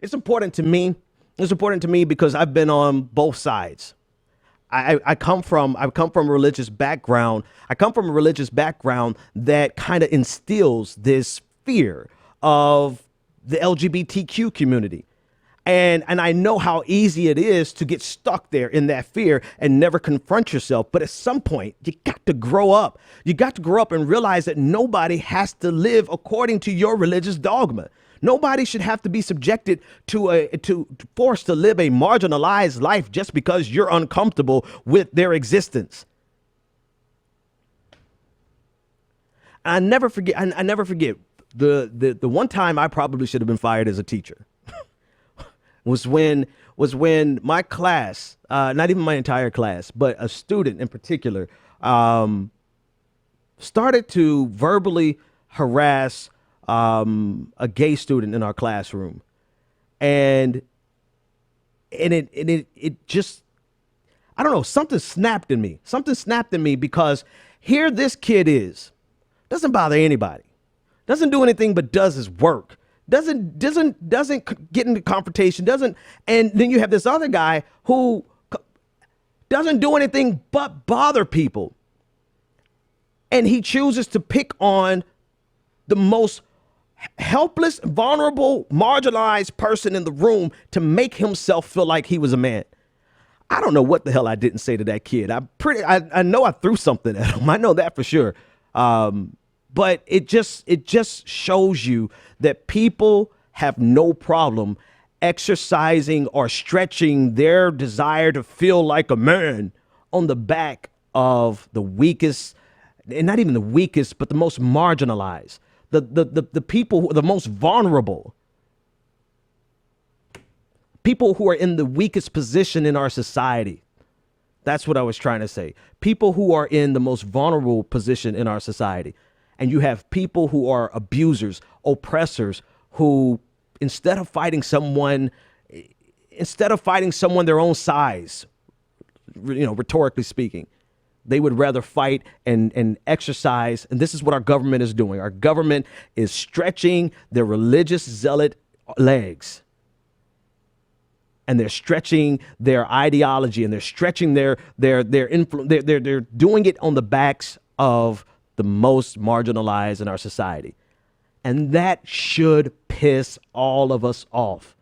It's important to me. It's important to me because I've been on both sides. I come from a religious background. I come from a religious background that kind of instills this fear of the LGBTQ community. And I know how easy it is to get stuck there in that fear and never confront yourself. But at some point, you got to grow up. You got to grow up and realize that nobody has to live according to your religious dogma. Nobody should have to be subjected to forced to live a marginalized life just because you're uncomfortable with their existence. I never forget. I never forget the one time I probably should have been fired as a teacher was when my class, not even my entire class, but a student in particular, started to verbally harass a gay student in our classroom, and it just, I don't know, something snapped in me. Something snapped in me because here this kid is, doesn't bother anybody, doesn't do anything but does his work, doesn't get into confrontation, doesn't, and then you have this other guy who doesn't do anything but bother people, and he chooses to pick on the most helpless, vulnerable, marginalized person in the room to make himself feel like he was a man. I don't know what the hell I didn't say to that kid. I know I threw something at him. I know that for sure. But it just shows you that people have no problem exercising or stretching their desire to feel like a man on the back of the weakest, and not even the weakest, but the most marginalized. The people who are the most vulnerable, people who are in the weakest position in our society. That's what I was trying to say. People who are in the most vulnerable position in our society. And you have people who are abusers, oppressors, who instead of fighting someone their own size, rhetorically speaking, they would rather fight and exercise. And this is what our government is doing. Our government is stretching their religious zealot legs. And they're stretching their ideology, and they're stretching their influence. They're doing it on the backs of the most marginalized in our society. And that should piss all of us off.